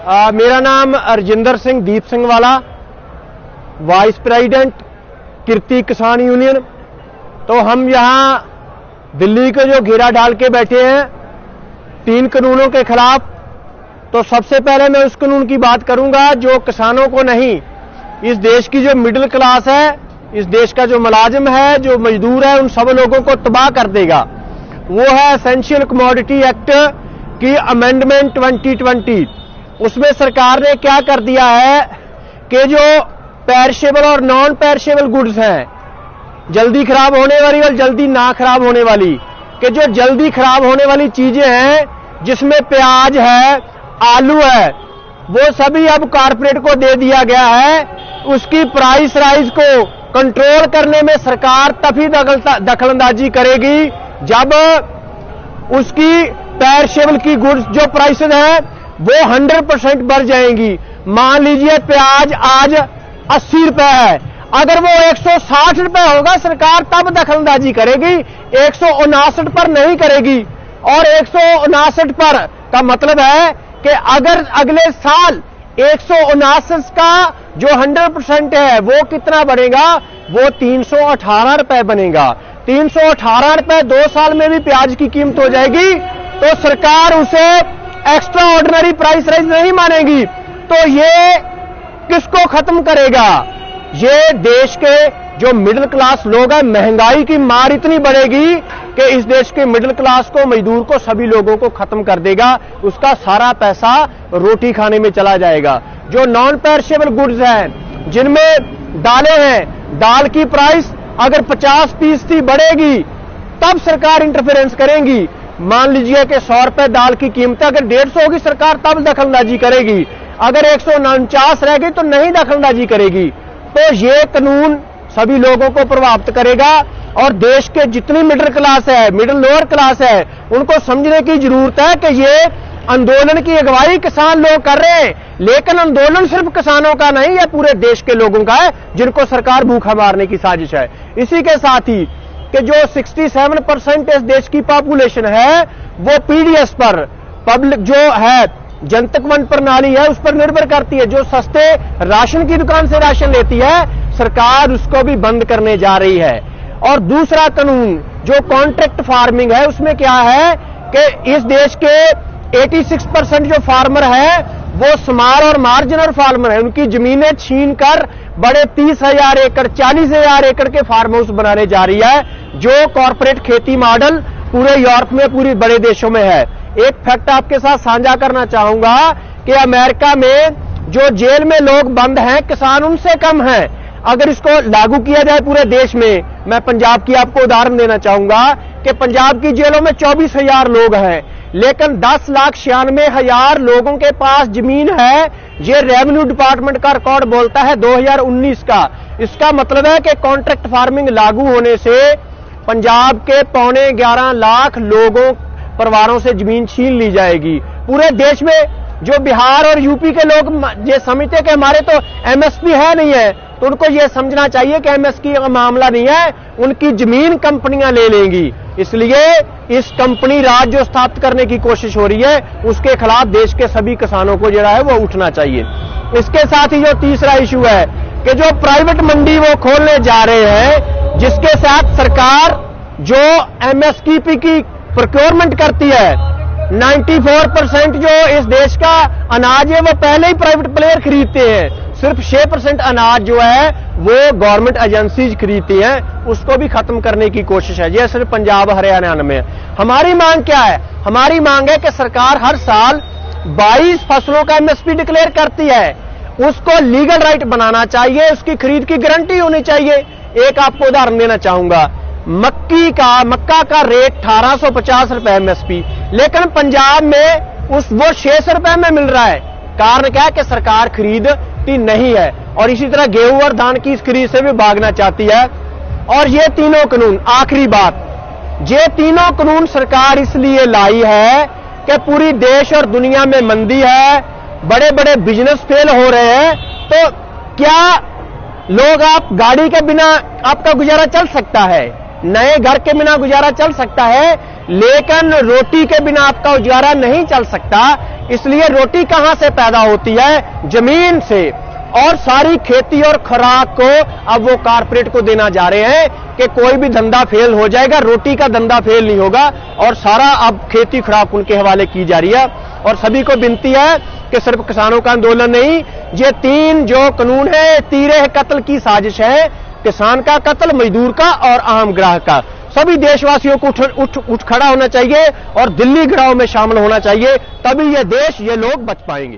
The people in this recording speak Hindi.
मेरा नाम रजिंदर सिंह दीप सिंह वाला, वाइस प्रेसिडेंट कीर्ति किसान यूनियन। तो हम यहां दिल्ली को जो घेरा डाल के बैठे हैं 3 कानूनों के खिलाफ। तो सबसे पहले मैं उस कानून की बात करूंगा जो किसानों को नहीं, इस देश की जो मिडिल क्लास है, इस देश का जो मुलाजिम है, जो मजदूर है, उन सब लोगों को तबाह कर देगा। वो है एसेंशियल कमोडिटी एक्ट की अमेंडमेंट 2020। उसमें सरकार ने क्या कर दिया है कि जो पेरिशेबल और नॉन पेरिशेबल गुड्स हैं, जल्दी खराब होने वाली और जल्दी ना खराब होने वाली, कि जो जल्दी खराब होने वाली चीजें हैं जिसमें प्याज है, आलू है, वो सभी अब कारपोरेट को दे दिया गया है। उसकी प्राइस राइज को कंट्रोल करने में सरकार तभी दखलंदाजी करेगी जब उसकी पेरिशेबल की गुड्स जो प्राइसेस है वो 100% बढ़ जाएंगी। मान लीजिए प्याज आज 80 रुपए है, अगर वो 160 रुपए होगा सरकार तब दखलंदाजी करेगी, 159 पर नहीं करेगी। और 159 पर का मतलब है कि अगर अगले साल 159 का जो 100% है वो कितना बनेगा, वो 318 रुपए बनेगा। 318 रुपए 2 साल में भी प्याज की कीमत हो जाएगी, तो सरकार उसे एक्स्ट्रा ऑर्डिनरी प्राइस राइज नहीं मानेगी। तो ये किसको खत्म करेगा? ये देश के जो मिडिल क्लास लोग हैं, महंगाई की मार इतनी बढ़ेगी कि इस देश के मिडिल क्लास को, मजदूर को, सभी लोगों को खत्म कर देगा। उसका सारा पैसा रोटी खाने में चला जाएगा। जो नॉन पेरिशेबल गुड्स हैं, जिनमें दालें हैं, दाल की प्राइस अगर 50% बढ़ेगी तब सरकार इंटरफेरेंस करेगी। मान लीजिए कि 100 रुपए दाल की कीमत अगर 150 होगी, सरकार तब दखलंदाजी करेगी। अगर 149 रह गई तो नहीं दखलंदाजी करेगी। तो ये कानून सभी लोगों को प्रभावित करेगा और देश के जितनी मिडिल क्लास है, मिडिल लोअर क्लास है, उनको समझने की जरूरत है कि ये आंदोलन की अगुवाई किसान लोग कर रहे हैं, लेकिन आंदोलन सिर्फ किसानों का नहीं, यह पूरे देश के लोगों का है जिनको सरकार भूखा मारने की साजिश है। इसी के साथ ही कि जो 67% इस देश की पॉपुलेशन है वो पीडीएस पर, पब्लिक जो है जनतक वंट प्रणाली है, उस पर निर्भर करती है। जो सस्ते राशन की दुकान से राशन लेती है, सरकार उसको भी बंद करने जा रही है। और दूसरा कानून जो कॉन्ट्रैक्ट फार्मिंग है, उसमें क्या है कि इस देश के 86% जो फार्मर है वो स्मॉल और मार्जिनल फार्मर है। उनकी जमीनें छीन कर बड़े 30,000 एकड़, 40,000 एकड़ के फार्म हाउस बनाने जा रही है, जो कॉर्पोरेट खेती मॉडल पूरे यूरोप में, पूरे बड़े देशों में है। एक फैक्ट आपके साथ साझा करना चाहूंगा कि अमेरिका में जो जेल में लोग बंद हैं, किसान उनसे कम हैं। अगर इसको लागू किया जाए पूरे देश में, मैं पंजाब की आपको उदाहरण देना चाहूंगा कि पंजाब की जेलों में 24,000 लोग हैं, लेकिन 10,96,000 लोगों के पास जमीन है। ये रेवेन्यू डिपार्टमेंट का रिकॉर्ड बोलता है 2019 का। इसका मतलब है कि कॉन्ट्रैक्ट फार्मिंग लागू होने से पंजाब के 11.25 लाख लोगों, परिवारों से जमीन छीन ली जाएगी। पूरे देश में जो बिहार और यूपी के लोग ये समझते कि हमारे तो एमएसपी है नहीं है, तो उनको ये समझना चाहिए कि एमएसपी का मामला नहीं है, उनकी जमीन कंपनियां ले लेंगी। इसलिए इस कंपनी राज जो स्थापित करने की कोशिश हो रही है, उसके खिलाफ देश के सभी किसानों को जो है वो उठना चाहिए। इसके साथ ही जो तीसरा इशू है कि जो प्राइवेट मंडी वो खोलने जा रहे हैं, जिसके साथ सरकार जो एमएसपी की प्रोक्योरमेंट करती है, 94% जो इस देश का अनाज है वो पहले ही प्राइवेट प्लेयर खरीदते हैं। सिर्फ 6% अनाज जो है वो गवर्नमेंट एजेंसीज खरीदती हैं, उसको भी खत्म करने की कोशिश है। ये सिर्फ पंजाब हरियाणा में। हमारी मांग क्या है? हमारी मांग है कि सरकार हर साल 22 फसलों का एमएसपी डिक्लेयर करती है, उसको लीगल राइट बनाना चाहिए, उसकी खरीद की गारंटी होनी चाहिए। एक आपको उदाहरण देना चाहूंगा, मक्का का रेट 1850 रुपए एमएसपी, लेकिन पंजाब में वो 600 रुपए में मिल रहा है। कारण क्या है कि सरकार खरीदती नहीं है, और इसी तरह गेहूं और धान की इस खरीद से भी भागना चाहती है। और ये तीनों कानून, आखिरी बात, ये तीनों कानून सरकार इसलिए लाई है कि पूरी देश और दुनिया में मंदी है, बड़े बड़े बिजनेस फेल हो रहे हैं। तो क्या लोग, आप गाड़ी के बिना आपका गुजारा चल सकता है, नए घर के बिना गुजारा चल सकता है, लेकिन रोटी के बिना आपका गुजारा नहीं चल सकता। इसलिए रोटी कहां से पैदा होती है? जमीन से। और सारी खेती और खुराक को अब वो कारपोरेट को देना जा रहे हैं कि कोई भी धंधा फेल हो जाएगा, रोटी का धंधा फेल नहीं होगा। और सारा अब खेती खुराक उनके हवाले की जा रही है। और सभी को विनती है कि सिर्फ किसानों का आंदोलन नहीं, ये 3 जो कानून है, तीरे कत्ल की साजिश है, किसान का कत्ल, मजदूर का और आम ग्राहक का। सभी देशवासियों को उठ खड़ा होना चाहिए और दिल्ली घेराव में शामिल होना चाहिए, तभी ये देश, ये लोग बच पाएंगे।